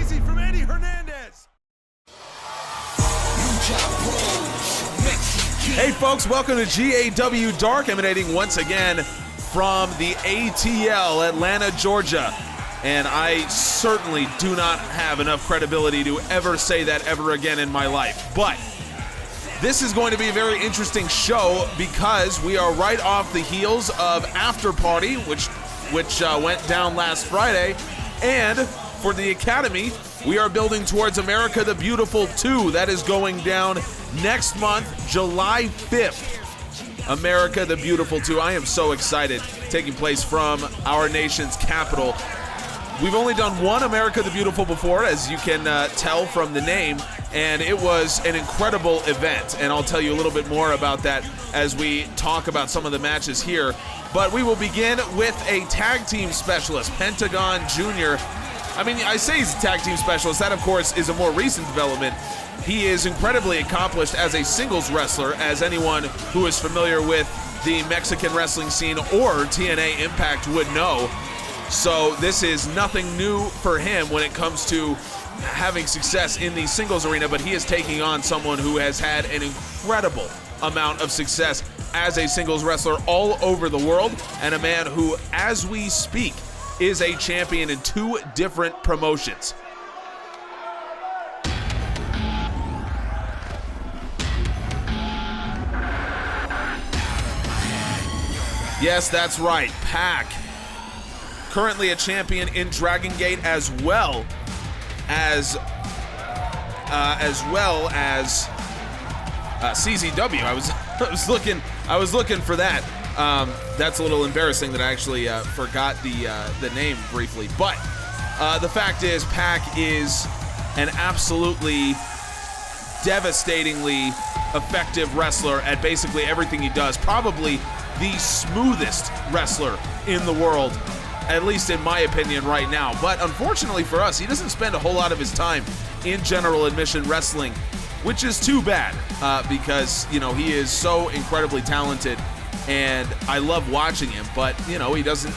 easy from Eddie Hernandez. Hey folks, welcome to GAW Dark, emanating once again from the ATL, Atlanta, Georgia. And I certainly do not have enough credibility to ever say that ever again in my life. But this is going to be a very interesting show because we are right off the heels of After Party, which went down last Friday. And for the Academy, we are building towards America the Beautiful 2. That is going down next month, July 5th. America the Beautiful 2. I am so excited. Taking place from our nation's capital. We've only done one America the Beautiful before, as you can tell from the name, and it was an incredible event, and I'll tell you a little bit more about that as we talk about some of the matches here. But we will begin with a tag team specialist, Pentagon Jr. I mean, I say he's a tag team specialist. That, of course, is a more recent development. He is incredibly accomplished as a singles wrestler, as anyone who is familiar with the Mexican wrestling scene or TNA Impact would know. So this is nothing new for him when it comes to having success in the singles arena, but he is taking on someone who has had an incredible amount of success as a singles wrestler all over the world, and a man who, as we speak, is a champion in 2 different promotions. Yes, that's right, Pac. Currently a champion in Dragon Gate as well as CZW. I was looking for that. That's a little embarrassing that I actually forgot the name briefly. But the fact is, Pac is an absolutely devastatingly effective wrestler at basically everything he does. Probably the smoothest wrestler in the world, at least in my opinion right now. But unfortunately for us, he doesn't spend a whole lot of his time in general admission wrestling, which is too bad because, you know, he is so incredibly talented and I love watching him, but, you know, he doesn't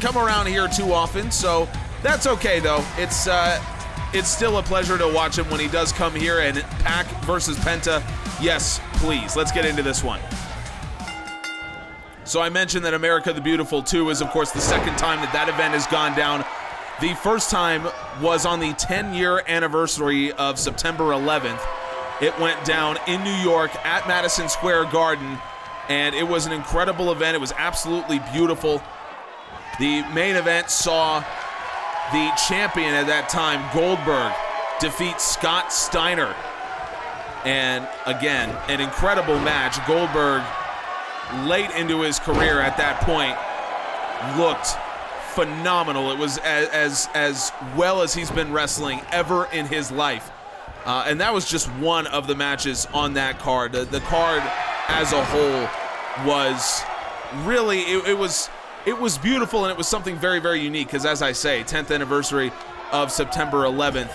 come around here too often, so that's okay though. It's still a pleasure to watch him when he does come here. And Pac versus Penta, yes, please, let's get into this one. So I mentioned that America the Beautiful 2 is, of course, the second time that event has gone down. The first time was on the 10-year anniversary of September 11th. It went down in New York at Madison Square Garden, and it was an incredible event. It was absolutely beautiful. The main event saw the champion at that time, Goldberg, defeat Scott Steiner. And again, an incredible match. Goldberg, late into his career at that point, looked phenomenal. It was as well as he's been wrestling ever in his life. And that was just one of the matches on that card. The card as a whole was really, it was beautiful, and it was something very, very unique because, as I say, 10th anniversary of September 11th.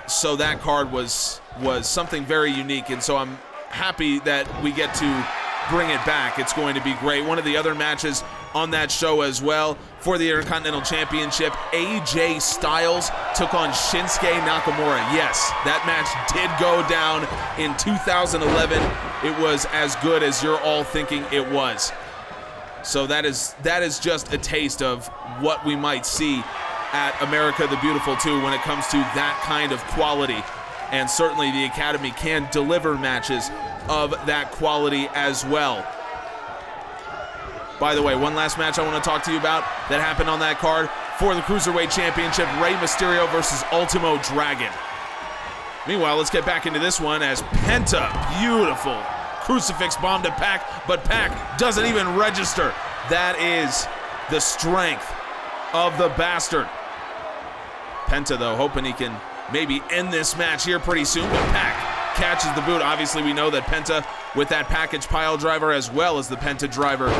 So that card was something very unique, and so I'm happy that we get to bring it back. It's going to be great. One of the other matches on that show as well for the Intercontinental Championship, AJ Styles took on Shinsuke Nakamura. Yes, that match did go down in 2011. It was as good as you're all thinking it was. So that is just a taste of what we might see at America the Beautiful 2 when it comes to that kind of quality. And certainly the Academy can deliver matches of that quality as well. By the way, one last match I want to talk to you about that happened on that card for the Cruiserweight Championship, Rey Mysterio versus Ultimo Dragon. Meanwhile, let's get back into this one as Penta, beautiful crucifix bomb to Pac, but Pac doesn't even register. That is the strength of the bastard. Penta, though, hoping he can maybe end this match here pretty soon, but Pac catches the boot. Obviously, we know that Penta, with that package pile driver as well as the Penta driver,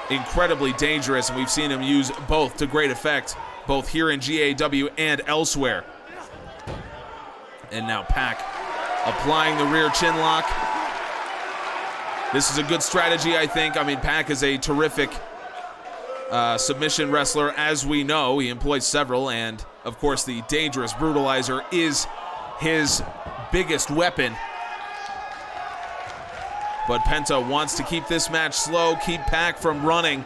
incredibly dangerous, and we've seen him use both to great effect, both here in GAW and elsewhere. And now Pac applying the rear chin lock. This is a good strategy, I think. I mean, Pac is a terrific submission wrestler, as we know. He employs several, and of course the dangerous brutalizer is his biggest weapon. But Penta wants to keep this match slow, keep Pac from running,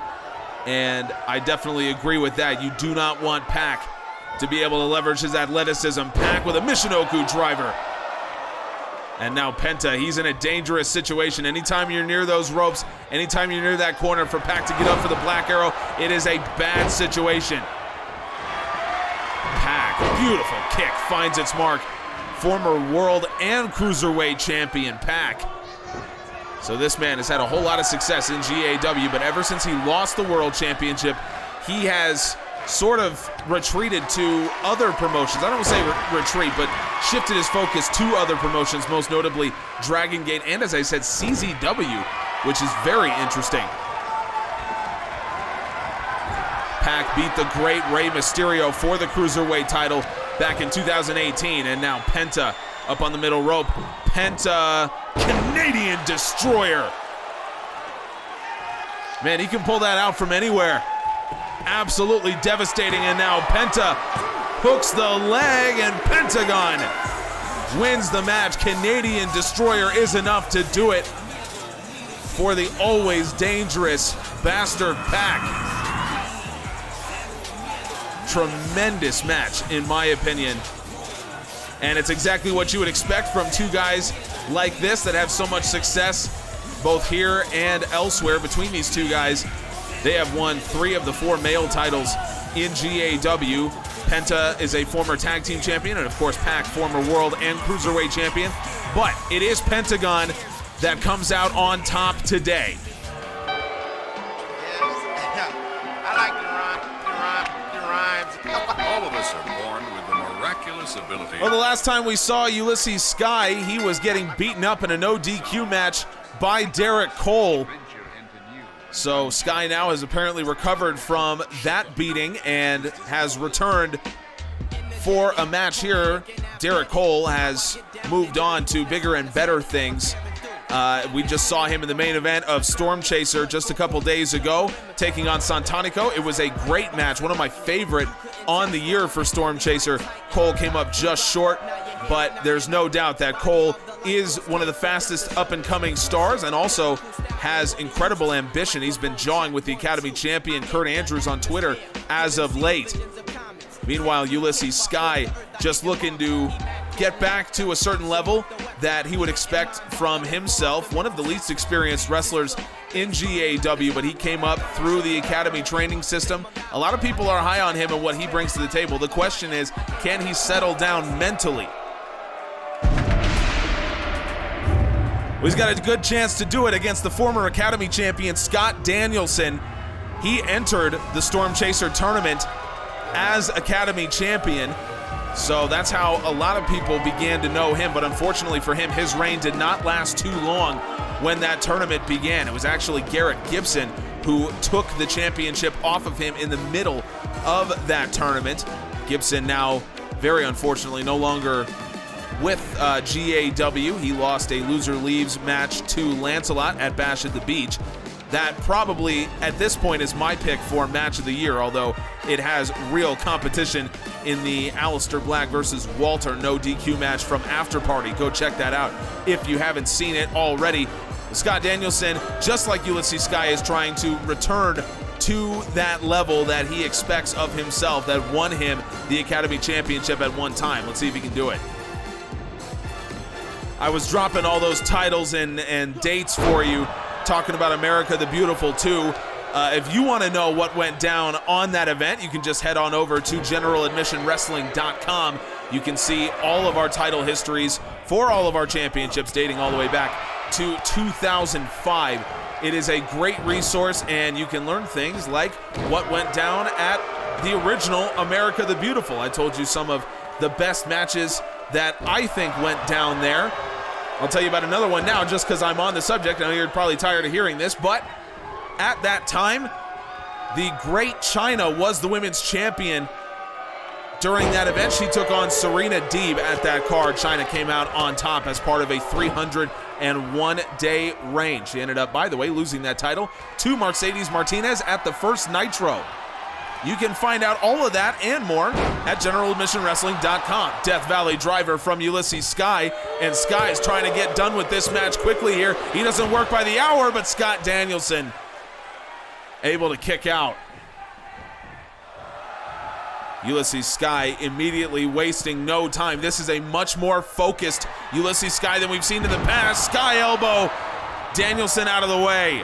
and I definitely agree with that. You do not want Pac to be able to leverage his athleticism. Pac with a Michinoku driver. And now Penta, he's in a dangerous situation. Anytime you're near those ropes, anytime you're near that corner for Pac to get up for the Black Arrow, it is a bad situation. Pac, beautiful kick, finds its mark. Former world and cruiserweight champion Pac. So this man has had a whole lot of success in GAW, but ever since he lost the world championship, he has sort of retreated to other promotions. I don't want to say retreat, but shifted his focus to other promotions, most notably Dragon Gate and, as I said, CZW, which is very interesting. Pac beat the great Rey Mysterio for the Cruiserweight title back in 2018, and now Penta up on the middle rope. Penta, Canadian Destroyer. Man, he can pull that out from anywhere. Absolutely devastating, and now Penta hooks the leg, and Pentagon wins the match. Canadian Destroyer is enough to do it for the always dangerous Bastard Pac. Tremendous match, in my opinion. And it's exactly what you would expect from two guys like this that have so much success both here and elsewhere. Between these two guys, they have won 3 of the 4 male titles in GAW. Penta is a former tag team champion, and of course Pac, former world and cruiserweight champion. But it is Pentagon that comes out on top today. I like the rhymes. All of us are born with the miraculous ability. Well, the last time we saw Ulysses Sky, he was getting beaten up in a no DQ match by Derek Cole. So Sky now has apparently recovered from that beating and has returned for a match here. Derek Cole has moved on to bigger and better things. We just saw him in the main event of Storm Chaser just a couple days ago, taking on Santanico. It was a great match, one of my favorite on the year for Storm Chaser. Cole came up just short, but there's no doubt that Cole is one of the fastest up-and-coming stars and also has incredible ambition. He's been jawing with the Academy champion Kurt Andrews on Twitter as of late. Meanwhile, Ulysses Sky just looking to get back to a certain level that he would expect from himself. One of the least experienced wrestlers in GAW, but he came up through the Academy training system. A lot of people are high on him and what he brings to the table. The question is, can he settle down mentally? Well, he's got a good chance to do it against the former Academy champion Scott Danielson. He entered the Storm Chaser tournament as Academy champion, so that's how a lot of people began to know him. But unfortunately for him, his reign did not last too long when that tournament began. It was actually Garrett Gibson who took the championship off of him in the middle of that tournament. Gibson now, very unfortunately, no longer with GAW. He lost a loser leaves match to Lancelot at Bash at the Beach. That probably, at this point, is my pick for match of the year, although it has real competition in the Aleister Black versus Walter no DQ match from After Party. Go check that out if you haven't seen it already. Scott Danielson, just like Ulysses Sky, is trying to return to that level that he expects of himself that won him the Academy Championship at one time. Let's see if he can do it. I was dropping all those titles and dates for you, talking about America the Beautiful 2. If you want to know what went down on that event, you can just head on over to generaladmissionwrestling.com. You can see all of our title histories for all of our championships dating all the way back to 2005. It is a great resource, and you can learn things like what went down at the original America the Beautiful. I told you some of the best matches that I think went down there. I'll tell you about another one now just because I'm on the subject. I know you're probably tired of hearing this, but at that time, the Great China was the women's champion during that event, she took on Serena Deeb at that card. Chyna came out on top as part of a 301-day reign. She ended up, by the way, losing that title to Mercedes Martinez at the first Nitro. You can find out all of that and more at generaladmissionwrestling.com. Death Valley driver from Ulysses Sky, and Sky's trying to get done with this match quickly here. He doesn't work by the hour, but Scott Danielson able to kick out. Ulysses Sky immediately wasting no time. This is a much more focused Ulysses Sky than we've seen in the past. Sky elbow, Danielson out of the way.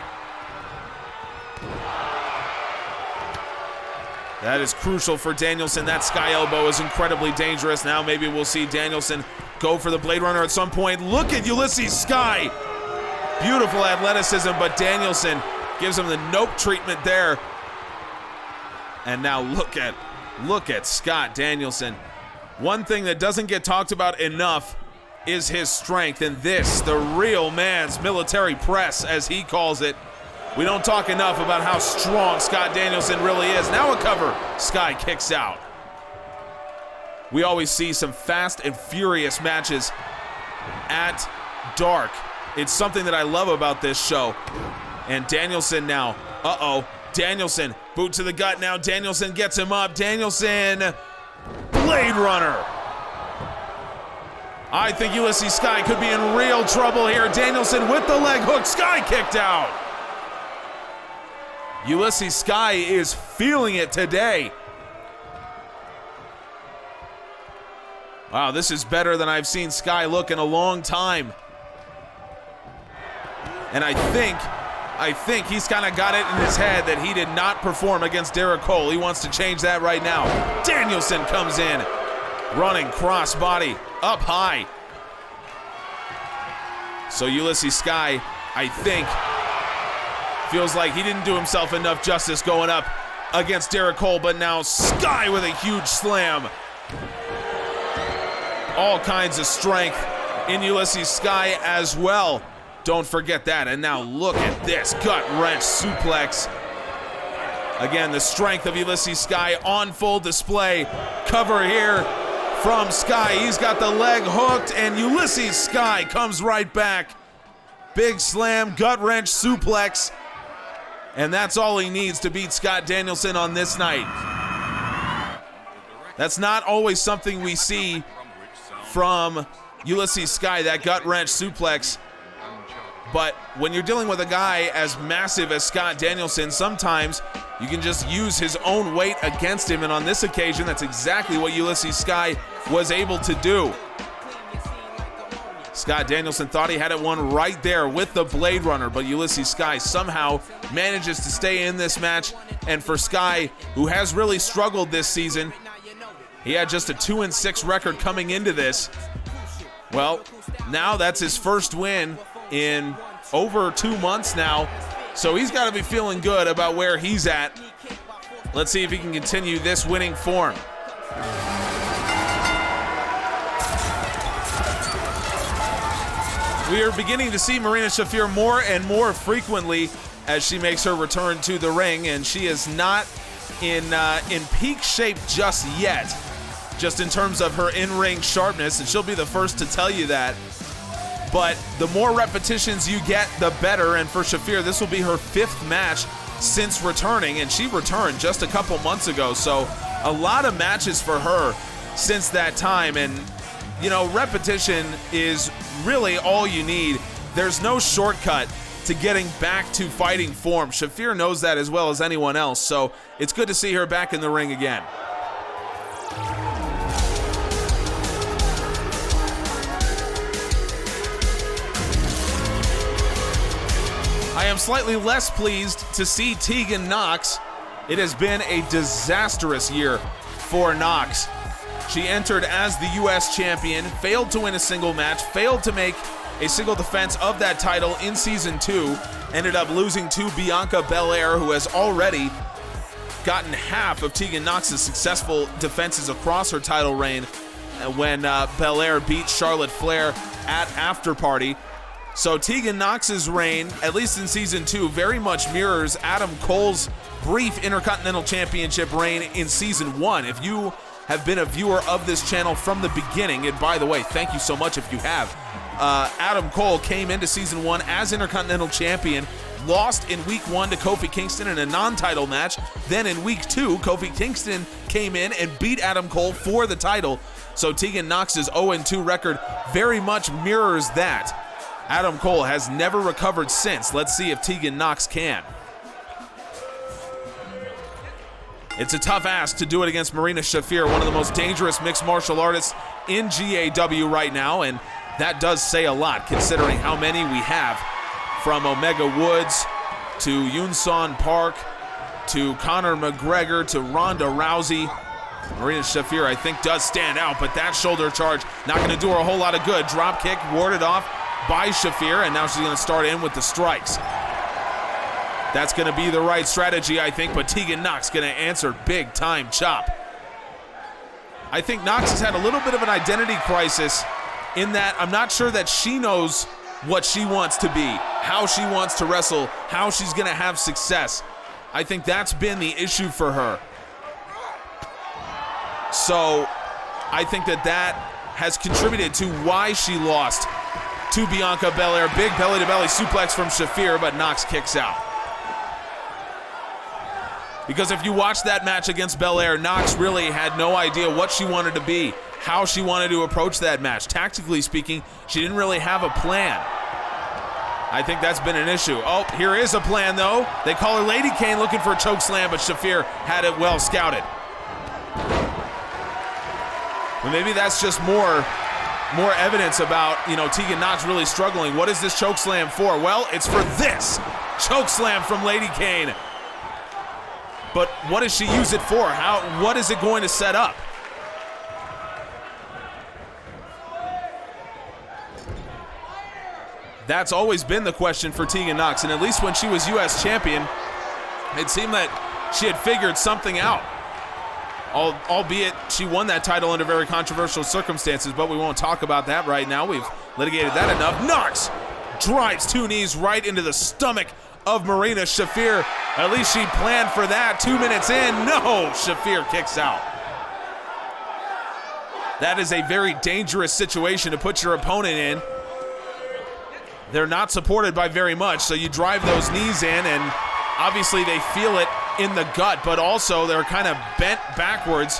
That is crucial for Danielson. That Sky elbow is incredibly dangerous. Now maybe we'll see Danielson go for the Blade Runner at some point. Look at Ulysses Sky. Beautiful athleticism, but Danielson gives him the nope treatment there. And now look at Scott Danielson. One thing that doesn't get talked about enough is his strength, and this, the real man's military press, as he calls it. We don't talk enough about how strong Scott Danielson really is. Now a cover. Sky kicks out. We always see some fast and furious matches at Dark. It's something that I love about this show. And Danielson now. Danielson, boot to the gut now. Danielson gets him up. Danielson, Blade Runner. I think Ulysses Sky could be in real trouble here. Danielson with the leg hook. Sky kicked out. Ulysses Sky is feeling it today. Wow, this is better than I've seen Sky look in a long time. And I think he's kind of got it in his head that he did not perform against Derek Cole. He wants to change that right now. Danielson comes in, running crossbody up high. So Ulysses Sky, I think, feels like he didn't do himself enough justice going up against Derek Cole, but now Sky with a huge slam. All kinds of strength in Ulysses Sky as well. Don't forget that. And now look at this gut wrench suplex. Again, the strength of Ulysses Sky on full display. Cover here from Sky. He's got the leg hooked, and Ulysses Sky comes right back. Big slam, gut wrench suplex. And that's all he needs to beat Scott Danielson on this night. That's not always something we see from Ulysses Sky, that gut wrench suplex. But when you're dealing with a guy as massive as Scott Danielson, sometimes you can just use his own weight against him. And on this occasion, that's exactly what Ulysses Sky was able to do. Scott Danielson thought he had it won right there with the Blade Runner, but Ulysses Sky somehow manages to stay in this match. And for Sky, who has really struggled this season, he had just a 2-6 record coming into this. Well, now that's his first win in over 2 months now, so he's got to be feeling good about where he's at. Let's see if he can continue this winning form. We are beginning to see Marina Shafir more and more frequently as she makes her return to the ring, and she is not in peak shape just yet, just in terms of her in-ring sharpness, and she'll be the first to tell you that. But the more repetitions you get, the better, and for Shafir, this will be her 5th match since returning, and she returned just a couple months ago, so a lot of matches for her since that time. And you know, repetition is really all you need. There's no shortcut to getting back to fighting form. Shafir knows that as well as anyone else, so it's good to see her back in the ring again. I am slightly less pleased to see Tegan Knox. It has been a disastrous year for Knox. She entered as the U.S. champion, failed to win a single match, failed to make a single defense of that title in Season 2, ended up losing to Bianca Belair, who has already gotten half of Tegan Knox's successful defenses across her title reign when Belair beat Charlotte Flair at After Party. So Tegan Knox's reign, at least in Season 2, very much mirrors Adam Cole's brief Intercontinental Championship reign in Season 1. If you have been a viewer of this channel from the beginning, and by the way, thank you so much if you have. Adam Cole came into season 1 as Intercontinental Champion, lost in week 1 to Kofi Kingston in a non-title match. Then in week 2, Kofi Kingston came in and beat Adam Cole for the title. So Tegan Nox's 0-2 record very much mirrors that. Adam Cole has never recovered since. Let's see if Tegan Nox can. It's a tough ask to do it against Marina Shafir, one of the most dangerous mixed martial artists in GAW right now, and that does say a lot considering how many we have, from Omega Woods to Yunson Park to Conor McGregor to Ronda Rousey. Marina Shafir, I think, does stand out, but that shoulder charge not going to do her a whole lot of good. Drop kick warded off by Shafir, and now she's going to start in with the strikes. That's going to be the right strategy, I think, but Tegan Nox going to answer big time chop. I think Nox has had a little bit of an identity crisis in that I'm not sure that she knows what she wants to be, how she wants to wrestle, how she's going to have success. I think that's been the issue for her. So I think that has contributed to why she lost to Bianca Belair. Big belly-to-belly suplex from Shafir, but Nox kicks out. Because if you watch that match against Belair, Nox really had no idea what she wanted to be, how she wanted to approach that match. Tactically speaking, she didn't really have a plan. I think that's been an issue. Oh, here is a plan, though. They call her Lady Kane, looking for a choke slam, but Shafir had it well scouted. Well, maybe that's just more evidence about, Tegan Nox really struggling. What is this choke slam for? Well, it's for this choke slam from Lady Kane. But what does she use it for? What is it going to set up? That's always been the question for Tegan Nox, and at least when she was U.S. champion, it seemed that she had figured something out. Albeit she won that title under very controversial circumstances, but we won't talk about that right now. We've litigated that enough. Nox drives 2 knees right into the stomach of Marina Shafir. At least she planned for that. 2 minutes in, no, Shafir kicks out. That is a very dangerous situation to put your opponent in. They're not supported by very much, so you drive those knees in, and obviously they feel it in the gut, but also they're kind of bent backwards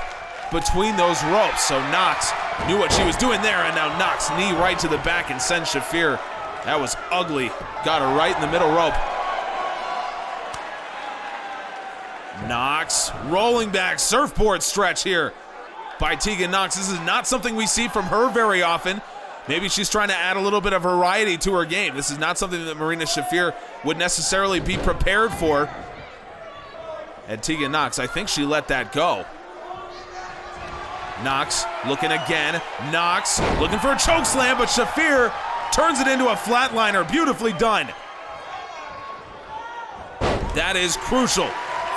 between those ropes. So Nox knew what she was doing there, and now Nox knee right to the back and sends Shafir. That was ugly. Got her right in the middle rope. Nox rolling back, surfboard stretch here by Tegan Nox. This is not something we see from her very often. Maybe she's trying to add a little bit of variety to her game. This is not something that Marina Shafir would necessarily be prepared for. And Tegan Nox, I think she let that go. Nox looking again. Nox looking for a choke slam, but Shafir turns it into a flatliner. Beautifully done. That is crucial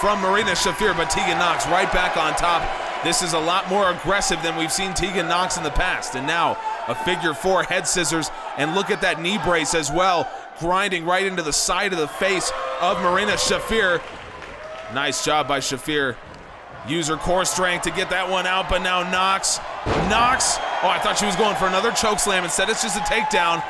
from Marina Shafir, but Tegan Nox right back on top. This is a lot more aggressive than we've seen Tegan Nox in the past. And now a figure 4 head scissors, and look at that knee brace as well, grinding right into the side of the face of Marina Shafir. Nice job by Shafir. Use her core strength to get that one out, but now Nox. Oh, I thought she was going for another choke slam. Instead, it's just a takedown.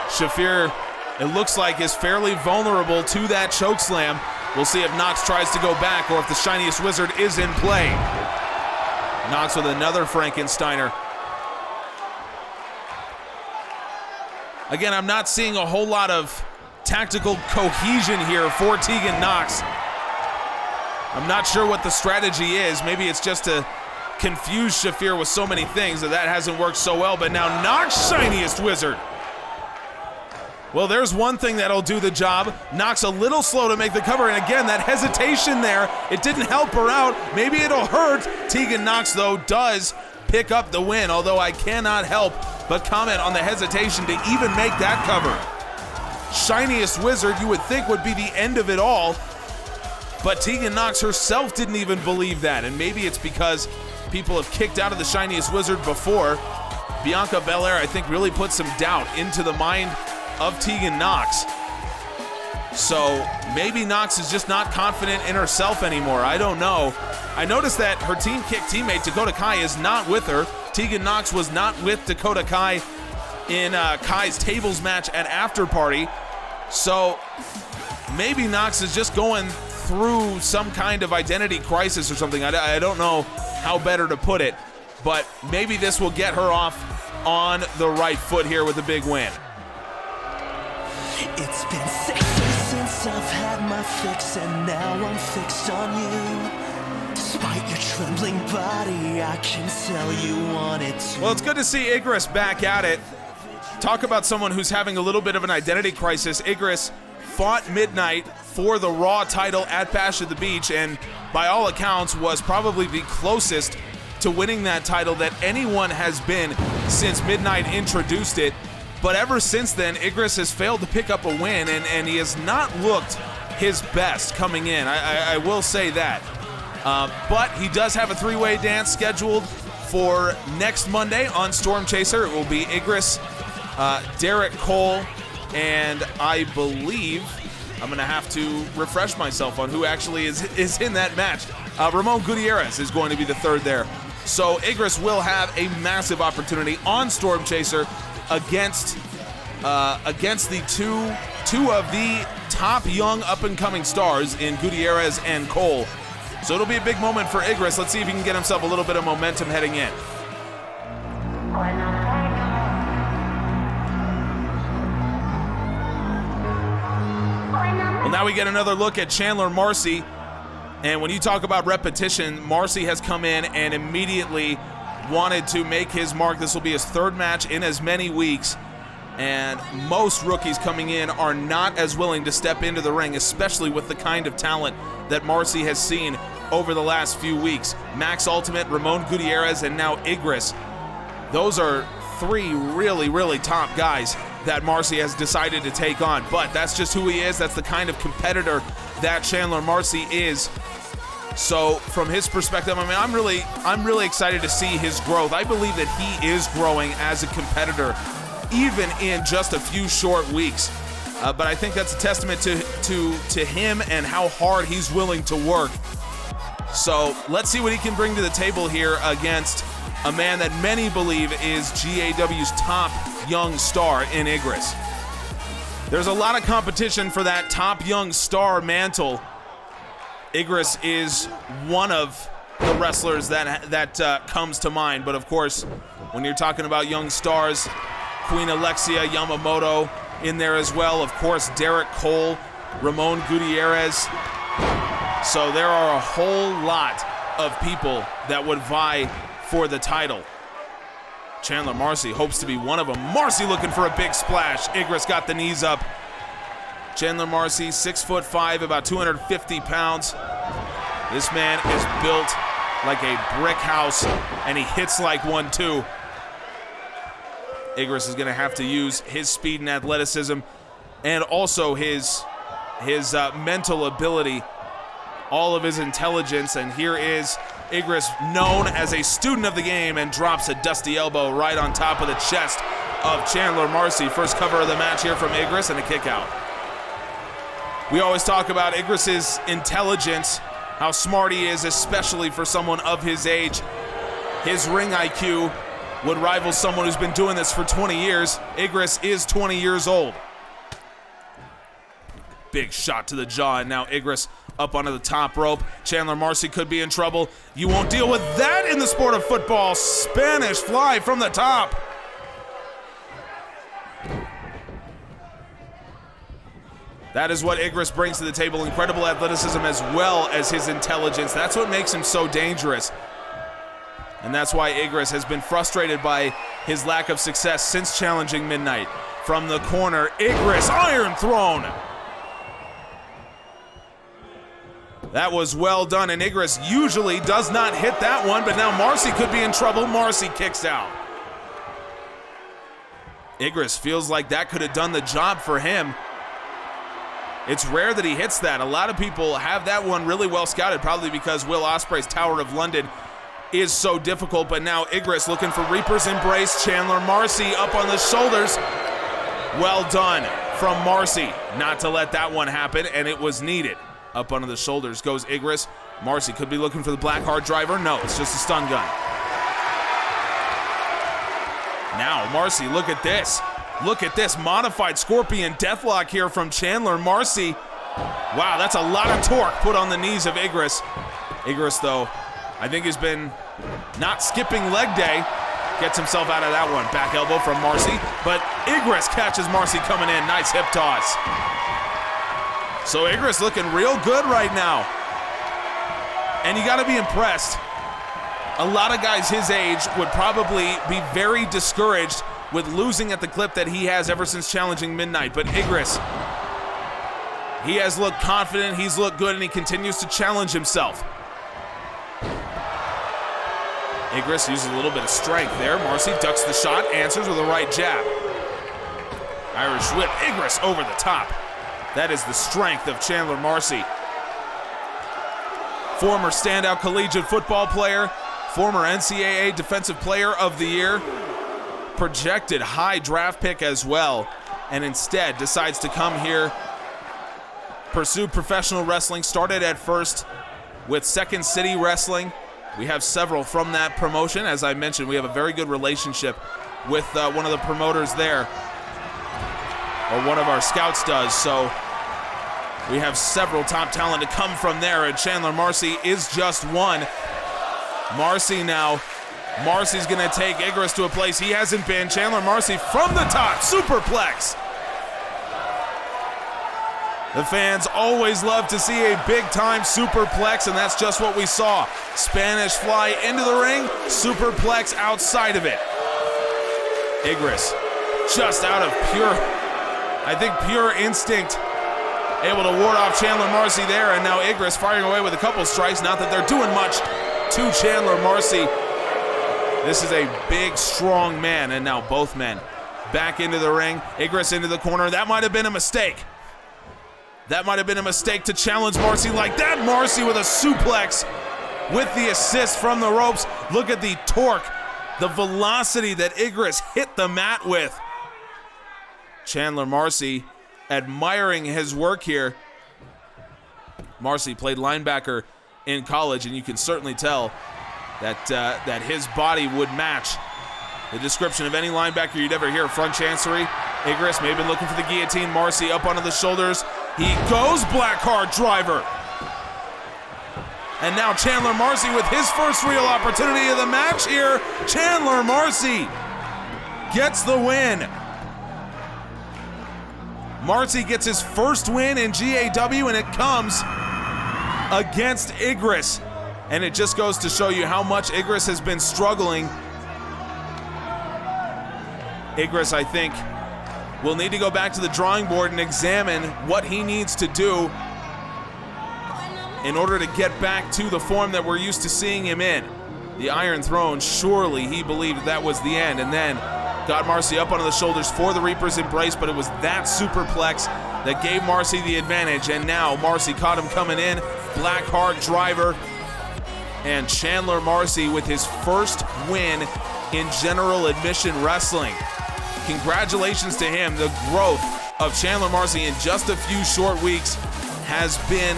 Shafir, it looks like, is fairly vulnerable to that choke slam. We'll see if Nox tries to go back or if the shiniest wizard is in play. Nox with another Frankensteiner. Again, I'm not seeing a whole lot of tactical cohesion here for Tegan Nox. I'm not sure what the strategy is. Maybe it's just to confuse Shafir with so many things that hasn't worked so well, but now Nox shiniest wizard. Well, there's one thing that'll do the job. Nox a little slow to make the cover, and again, that hesitation there, it didn't help her out. Maybe it'll hurt. Tegan Nox, though, does pick up the win, although I cannot help but comment on the hesitation to even make that cover. Shiniest wizard, you would think, would be the end of it all, but Tegan Nox herself didn't even believe that, and maybe it's because people have kicked out of the shiniest wizard before. Bianca Belair, I think, really put some doubt into the mind of Tegan Nox. So maybe Nox is just not confident in herself anymore. I don't know. I noticed that her Team Kick teammate Dakota Kai is not with her. Tegan Nox was not with Dakota Kai in Kai's tables match at After Party. So maybe Nox is just going through some kind of identity crisis or something. I don't know how better to put it, but maybe this will get her off on the right foot here with a big win. It's been 6 years since I've had my fix, and now I'm fixed on you. Despite your trembling body, I can tell you want it to. Well, it's good to see Igris back at it. Talk about someone who's having a little bit of an identity crisis. Igris fought Midnight for the Raw title at Bash at the Beach, and by all accounts was probably the closest to winning that title that anyone has been since Midnight introduced it. But ever since then, Igris has failed to pick up a win, and he has not looked his best coming in. I will say that. But he does have a three-way dance scheduled for next Monday on Storm Chaser. It will be Igris, Derek Cole, and I believe I'm going to have to refresh myself on who actually is in that match. Ramon Gutierrez is going to be the third there. So Igris will have a massive opportunity on Storm Chaser against the two of the top young up-and-coming stars in Gutierrez and Cole. So it'll be a big moment for Igris. Let's see if he can get himself a little bit of momentum heading in. Well, now we get another look at Chandler Marcy. And when you talk about repetition, Marcy has come in and immediately wanted to make his mark. This will be his third match in as many weeks. And most rookies coming in are not as willing to step into the ring, especially with the kind of talent that Marcy has seen over the last few weeks. Max Ultimate, Ramon Gutierrez, and now Igris. Those are three really, really top guys that Marcy has decided to take on. But that's just who he is. That's the kind of competitor that Chandler Marcy is. So from his perspective, I mean, I'm really excited to see his growth. I believe that he is growing as a competitor, even in just a few short weeks. But I think that's a testament to him and how hard he's willing to work. So let's see what he can bring to the table here against a man that many believe is GAW's top young star in Igris. There's a lot of competition for that top young star mantle. Igris is one of the wrestlers that comes to mind. But of course, when you're talking about young stars, Queen Alexia Yamamoto in there as well. Of course, Derek Cole, Ramon Gutierrez. So there are a whole lot of people that would vie for the title. Chandler Marcy hopes to be one of them. Marcy looking for a big splash. Igris got the knees up. Chandler Marcy, 6'5", about 250 pounds. This man is built like a brick house, and he hits like one too. Igris is going to have to use his speed and athleticism, and also his mental ability, all of his intelligence. And here is Igris, known as a student of the game, and drops a dusty elbow right on top of the chest of Chandler Marcy. First cover of the match here from Igris, and a kick out. We always talk about Igris's intelligence, how smart he is, especially for someone of his age. His ring IQ would rival someone who's been doing this for 20 years. Igris is 20 years old. Big shot to the jaw, and now Igris up onto the top rope. Chandler Marcy could be in trouble. You won't deal with that in the sport of football. Spanish fly from the top. That is what Igris brings to the table. Incredible athleticism as well as his intelligence. That's what makes him so dangerous. And that's why Igris has been frustrated by his lack of success since challenging Midnight. From the corner, Igris, Iron Throne. That was well done, and Igris usually does not hit that one, but now Marcy could be in trouble. Marcy kicks out. Igris feels like that could have done the job for him. It's rare that he hits that. A lot of people have that one really well scouted, probably because Will Ospreay's Tower of London is so difficult. But now Igris looking for Reaper's Embrace. Chandler Marcy up on the shoulders. Well done. from Marcy. Not to let that one happen, and it was needed. Up under the shoulders goes Igris. Marcy could be looking for the black hard driver. No, it's just a stun gun. Now, Marcy, look at this. Look at this modified Scorpion Deathlock here from Chandler. Marcy, wow, that's a lot of torque put on the knees of Igris. Igris, though, I think has been not skipping leg day. Gets himself out of that one. Back elbow from Marcy, but Igris catches Marcy coming in. Nice hip toss. So Igris looking real good right now. And you gotta be impressed. A lot of guys his age would probably be very discouraged with losing at the clip that he has ever since challenging Midnight. But Igris, he has looked confident, he's looked good, and he continues to challenge himself. Igris uses a little bit of strength there. Marcy ducks the shot, answers with a right jab. Irish whip, Igris over the top. That is the strength of Chandler Marcy. Former standout collegiate football player, former NCAA Defensive Player of the Year, projected high draft pick as well, and instead decides to come here, pursue professional wrestling, started at first with Second City Wrestling. We have several from that promotion. As I mentioned, we have a very good relationship with one of the promoters there, or one of our scouts does, so we have several top talent to come from there, and Chandler Marcy is just one. Marcy now. Marcy's gonna take Igris to a place he hasn't been. Chandler Marcy from the top, superplex. The fans always love to see a big-time superplex, and that's just what we saw. Spanish fly into the ring, superplex outside of it. Igris, just out of pure instinct, able to ward off Chandler Marcy there, and now Igris firing away with a couple strikes. Not that they're doing much to Chandler Marcy. This is a big, strong man, and now both men back into the ring. Igris into the corner. That might have been a mistake. That might have been a mistake to challenge Marcy like that. Marcy with a suplex with the assist from the ropes. Look at the torque, the velocity that Igris hit the mat with. Chandler Marcy admiring his work here. Marcy played linebacker in college, and you can certainly tell that his body would match the description of any linebacker you'd ever hear. Front chancery. Igris may have been looking for the guillotine. Marcy up onto the shoulders. He goes black hard driver. And now Chandler Marcy with his first real opportunity of the match here. Chandler Marcy gets the win. Marcy gets his first win in GAW, and it comes against Igris. And it just goes to show you how much Igris has been struggling. Igris, I think, will need to go back to the drawing board and examine what he needs to do in order to get back to the form that we're used to seeing him in. The Iron Throne, surely he believed that was the end, and then got Marcy up onto the shoulders for the Reaper's Embrace, but it was that superplex that gave Marcy the advantage, and now Marcy caught him coming in. Black hard driver, and Chandler Marcy with his first win in general admission wrestling. Congratulations to him. The growth of Chandler Marcy in just a few short weeks has been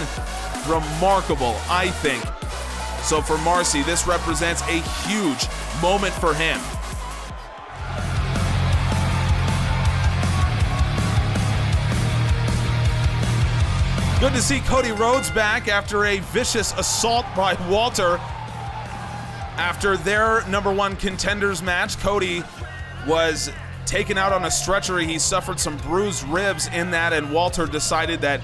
remarkable, I think. So for Marcy, this represents a huge moment for him. Good to see Cody Rhodes back after a vicious assault by Walter. After their number one contenders match, Cody was taken out on a stretcher. He suffered some bruised ribs in that, and Walter decided that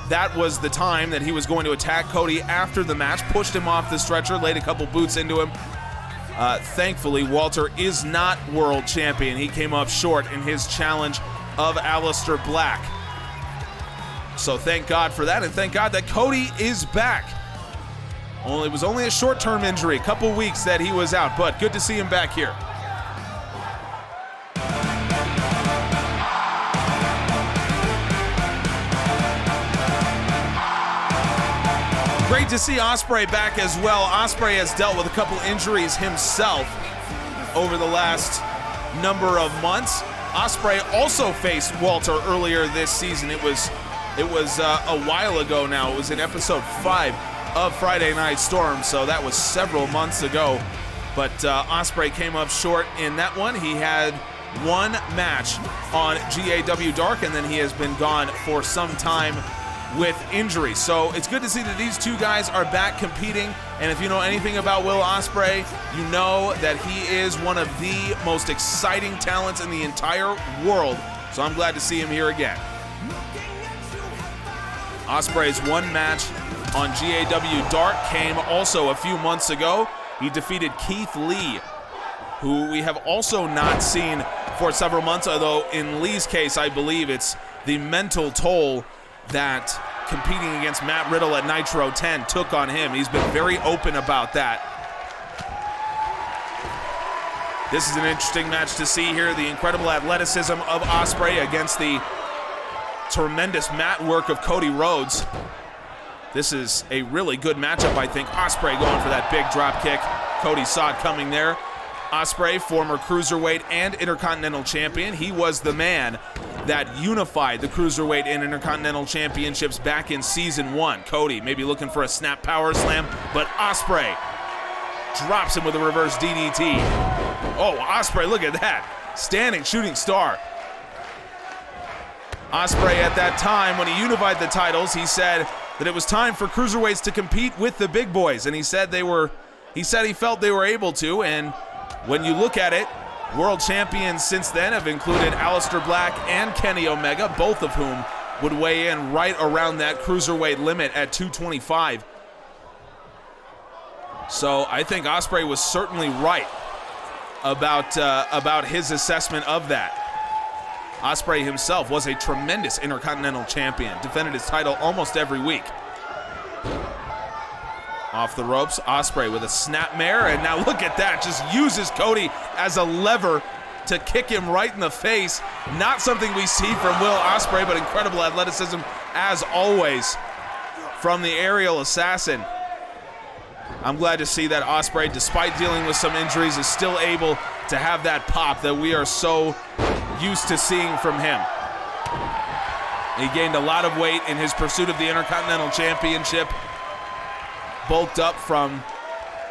that was the time that he was going to attack Cody after the match, pushed him off the stretcher, laid a couple boots into him. Thankfully, Walter is not world champion. He came up short in his challenge of Aleister Black. So thank God for that, and thank God that Cody is back. It was only a short-term injury, a couple weeks that he was out, but good to see him back here. Great to see Ospreay back as well. Ospreay has dealt with a couple injuries himself over the last number of months. Ospreay also faced Walter earlier this season. It was a while ago now. It was in episode 5 of Friday Night Storm, so that was several months ago. But Ospreay came up short in that one. He had one match on GAW Dark, and then he has been gone for some time with injury. So it's good to see that these two guys are back competing. And if you know anything about Will Ospreay, you know that he is one of the most exciting talents in the entire world. So I'm glad to see him here again. Ospreay's one match on GAW Dark came also a few months ago. He defeated Keith Lee, who we have also not seen for several months, although in Lee's case, I believe it's the mental toll that competing against Matt Riddle at Nitro 10 took on him. He's been very open about that. This is an interesting match to see here. The incredible athleticism of Ospreay against the tremendous mat work of Cody Rhodes. This is a really good matchup, I think. Ospreay going for that big drop kick. Cody saw it coming there. Ospreay, former Cruiserweight and Intercontinental Champion. He was the man that unified the Cruiserweight and Intercontinental Championships back in Season 1. Cody maybe looking for a snap power slam, but Ospreay drops him with a reverse DDT. Oh, Ospreay, look at that. Standing shooting star. Ospreay at that time, when he unified the titles, he said that it was time for cruiserweights to compete with the big boys, and he said he felt they were able to. And when you look at it, world champions since then have included Aleister Black and Kenny Omega, both of whom would weigh in right around that cruiserweight limit at 225. So I think Ospreay was certainly right about his assessment of that. Ospreay himself was a tremendous Intercontinental Champion, defended his title almost every week. Off the ropes, Ospreay with a snapmare, and now look at that, just uses Cody as a lever to kick him right in the face. Not something we see from Will Ospreay, but incredible athleticism as always from the aerial assassin. I'm glad to see that Ospreay, despite dealing with some injuries, is still able to have that pop that we are so used to seeing from him. He gained a lot of weight in his pursuit of the Intercontinental Championship, bulked up from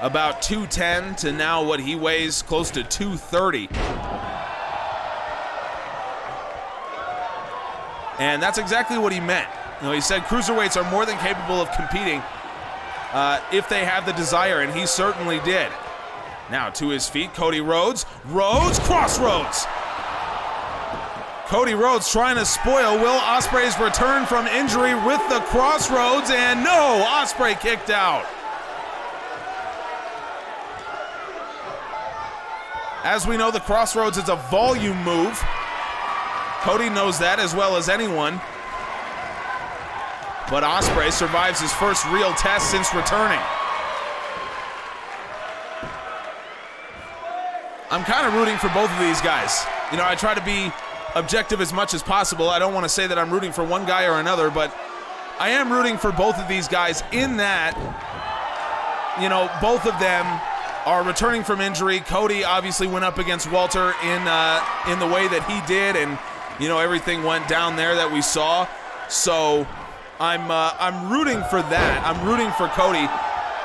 about 210 to now what he weighs close to 230. And that's exactly what he meant. You know, he said cruiserweights are more than capable of competing if they have the desire, and he certainly did. Now to his feet, Cody Rhodes. Rhodes, crossroads. Cody Rhodes trying to spoil Will Ospreay's return from injury with the crossroads, and no, Ospreay kicked out. As we know, the crossroads is a volume move. Cody knows that as well as anyone. But Ospreay survives his first real test since returning. I'm kind of rooting for both of these guys. You know, I try to be objective as much as possible. I don't want to say that I'm rooting for one guy or another, but I am rooting for both of these guys in that, you know, both of them are returning from injury. Cody obviously went up against Walter in the way that he did, and you know, everything went down there that we saw. So I'm rooting for that. I'm rooting for Cody.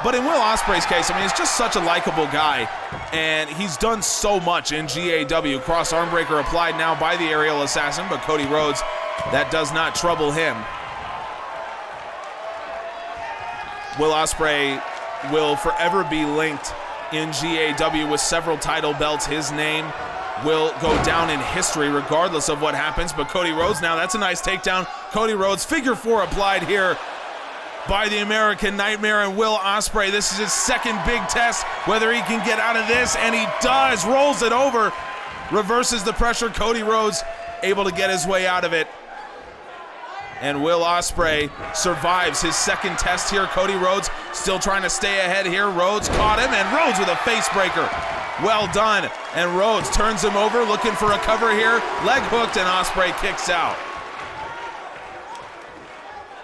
But in Will Ospreay's case, I mean, he's just such a likable guy, and he's done so much in GAW. Cross arm breaker applied now by the aerial assassin, but Cody Rhodes, that does not trouble him. Will Ospreay will forever be linked in GAW with several title belts. His name will go down in history regardless of what happens. But Cody Rhodes, now that's a nice takedown. Cody Rhodes, figure four applied here by the American Nightmare and Will Ospreay. This is his second big test, whether he can get out of this, and he does. Rolls it over, reverses the pressure. Cody Rhodes able to get his way out of it. And Will Ospreay survives his second test here. Cody Rhodes still trying to stay ahead here. Rhodes caught him, and Rhodes with a face breaker. Well done. And Rhodes turns him over, looking for a cover here. Leg hooked, and Ospreay kicks out.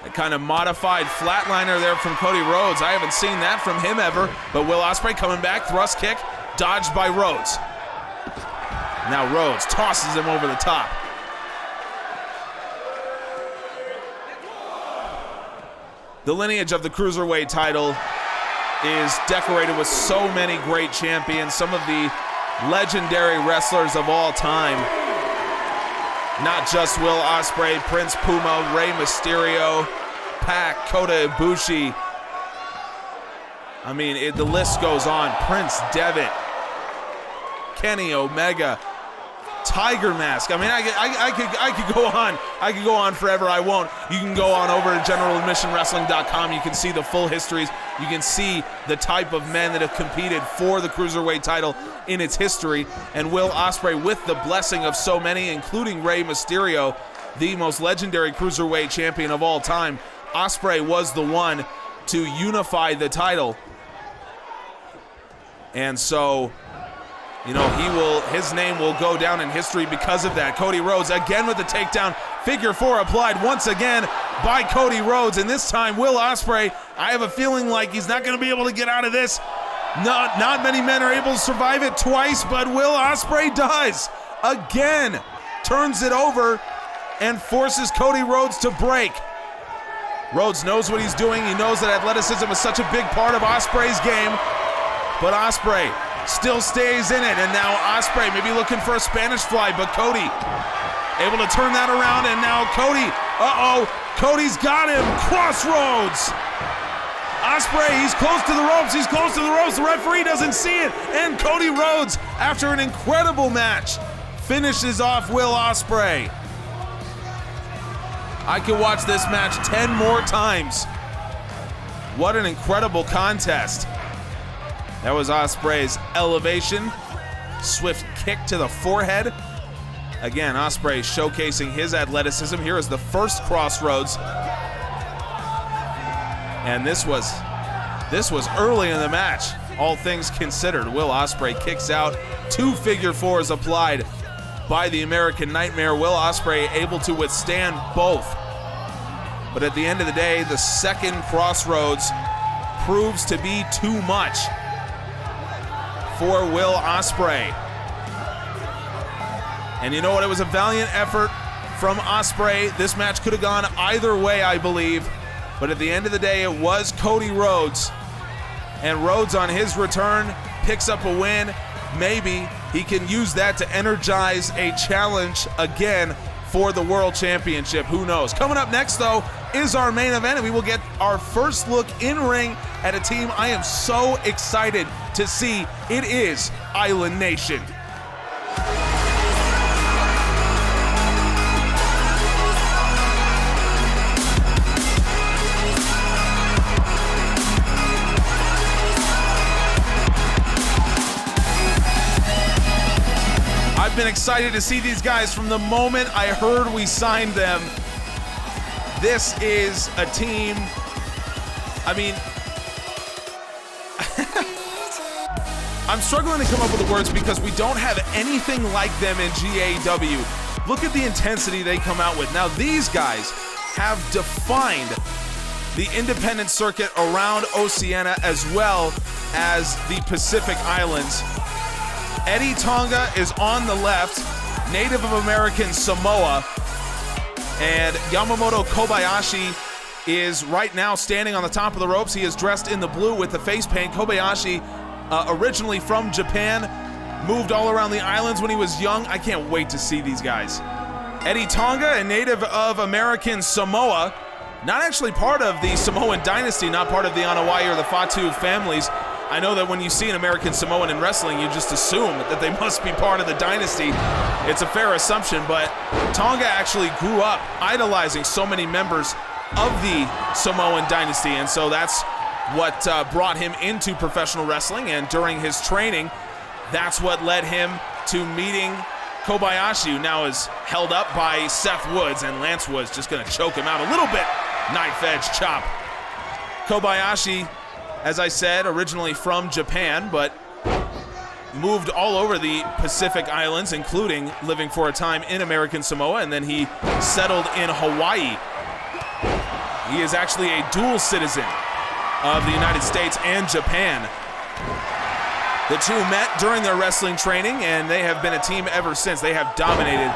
A kind of modified flatliner there from Cody Rhodes. I haven't seen that from him ever. But Will Ospreay coming back, thrust kick, dodged by Rhodes. Now Rhodes tosses him over the top. The lineage of the Cruiserweight title is decorated with so many great champions, some of the legendary wrestlers of all time. Not just Will Ospreay, Prince Puma, Rey Mysterio, Pac, Kota Ibushi. I mean, the list goes on. Prince Devitt, Kenny Omega, Tiger Mask. I mean, I could go on. I could go on forever. I won't. You can go on over to generaladmissionwrestling.com. You can see the full histories. You can see the type of men that have competed for the Cruiserweight title in its history. And Will Ospreay, with the blessing of so many, including Rey Mysterio, the most legendary Cruiserweight champion of all time, Ospreay was the one to unify the title. And so, you know, his name will go down in history because of that. Cody Rhodes again with the takedown. Figure 4 applied once again by Cody Rhodes. And this time, Will Ospreay, I have a feeling like he's not going to be able to get out of this. Not many men are able to survive it twice, but Will Ospreay does. Again, turns it over and forces Cody Rhodes to break. Rhodes knows what he's doing. He knows that athleticism is such a big part of Ospreay's game. But Ospreay still stays in it, and now Ospreay maybe looking for a Spanish fly, but Cody able to turn that around, and now Cody, Cody's got him, crossroads. Ospreay, he's close to the ropes, the referee doesn't see it, and Cody Rhodes, after an incredible match, finishes off Will Ospreay. I could watch this match 10 more times. What an incredible contest. That was Ospreay's elevation. Swift kick to the forehead. Again, Ospreay showcasing his athleticism. Here is the first crossroads. And this was early in the match, all things considered. Will Ospreay kicks out. 2 figure 4s applied by the American Nightmare. Will Ospreay able to withstand both. But at the end of the day, the second crossroads proves to be too much for Will Ospreay. And you know what? It was a valiant effort from Ospreay. This match could have gone either way, I believe. But at the end of the day, it was Cody Rhodes. And Rhodes on his return picks up a win. Maybe he can use that to energize a challenge again for the World Championship. Who knows? Coming up next, though, is our main event, and we will get our first look in ring at a team I am so excited to see. It is Island Nation. I've been excited to see these guys from the moment I heard we signed them. This is a team, I mean, I'm struggling to come up with the words because we don't have anything like them in GAW. Look at the intensity they come out with. Now these guys have defined the independent circuit around Oceania as well as the Pacific Islands. Eddie Tonga is on the left, Native of American Samoa, and Yamamoto Kobayashi is right now standing on the top of the ropes. He is dressed in the blue with the face paint. Kobayashi, originally from Japan, moved all around the islands when he was young. I can't wait to see these guys. Eddie Tonga, a Native of American Samoa, not actually part of the Samoan dynasty, not part of the Anawai or the Fatu families. I know that when you see an American Samoan in wrestling, you just assume that they must be part of the dynasty. It's a fair assumption, but Tonga actually grew up idolizing so many members of the Samoan dynasty, and so that's what brought him into professional wrestling, and during his training, that's what led him to meeting Kobayashi, who now is held up by Seth Woods, and Lance Woods just gonna choke him out a little bit. Knife edge chop. Kobayashi, as I said, originally from Japan, but moved all over the Pacific Islands, including living for a time in American Samoa, and then he settled in Hawaii. He is actually a dual citizen of the United States and Japan. The two met during their wrestling training, and they have been a team ever since. They have dominated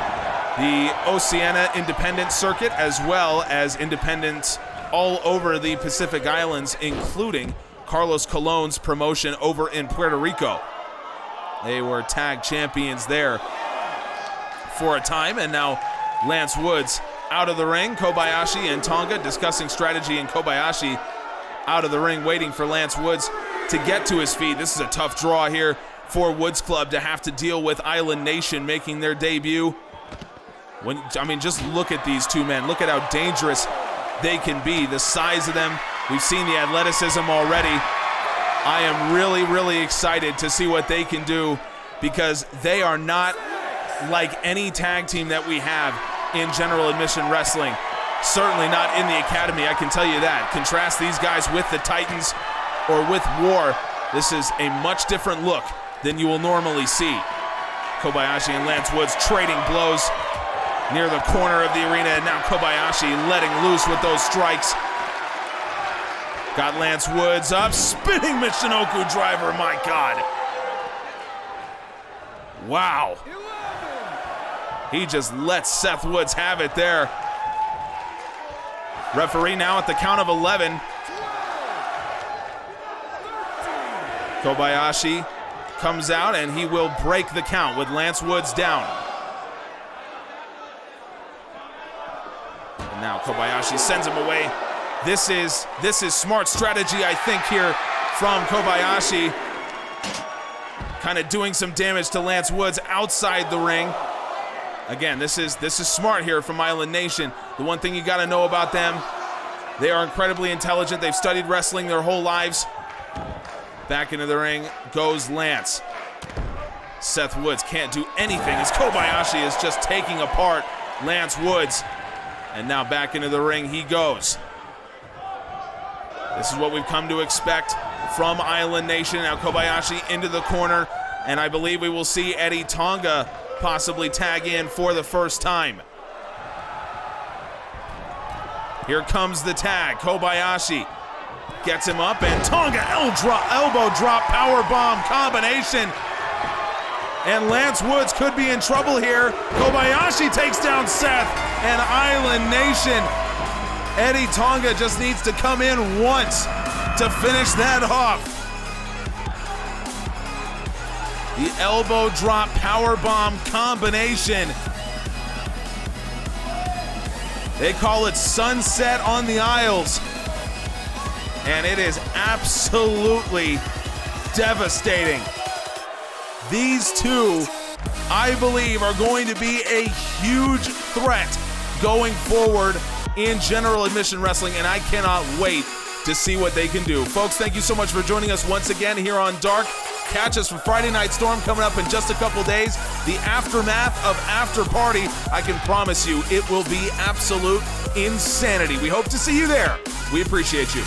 the Oceania Independent Circuit as well as independents all over the Pacific Islands, including Carlos Colon's promotion over in Puerto Rico. They were tag champions there for a time, and now Lance Woods out of the ring. Kobayashi and Tonga discussing strategy, and Kobayashi out of the ring waiting for Lance Woods to get to his feet. This is a tough draw here for Woods Club to have to deal with Island Nation making their debut. Just look at these two men. Look at how dangerous they can be. The size of them. We've seen the athleticism already. I am really, really excited to see what they can do, because they are not like any tag team that we have in general admission wrestling. Certainly not in the academy, I can tell you that. Contrast these guys with the Titans or with War. This is a much different look than you will normally see. Kobayashi and Lance Woods trading blows near the corner of the arena, and now Kobayashi letting loose with those strikes. Got Lance Woods up, spinning Michinoku driver, my God. Wow. He just lets Seth Woods have it there. Referee now at the count of 11. Kobayashi comes out, and he will break the count with Lance Woods down. And now Kobayashi sends him away. This is smart strategy, I think, here from Kobayashi. Kind of doing some damage to Lance Woods outside the ring. Again, this is smart here from Island Nation. The one thing you got to know about them, they are incredibly intelligent. They've studied wrestling their whole lives. Back into the ring goes Lance. Seth Woods can't do anything as Kobayashi is just taking apart Lance Woods. And now back into the ring he goes. This is what we've come to expect from Island Nation. Now Kobayashi into the corner, and I believe we will see Eddie Tonga possibly tag in for the first time. Here comes the tag. Kobayashi gets him up, and Tonga elbow drop power bomb combination. And Lance Woods could be in trouble here. Kobayashi takes down Seth, and Island Nation. Eddie Tonga just needs to come in once to finish that off. The elbow drop powerbomb combination. They call it Sunset on the Isles. And it is absolutely devastating. These two, I believe, are going to be a huge threat going forward in general admission wrestling, and I cannot wait to see what they can do. Folks, thank you so much for joining us once again here on Dark. Catch us for Friday Night Storm coming up in just a couple days. The aftermath of After Party, I can promise you, it will be absolute insanity. We hope to see you there. We appreciate you.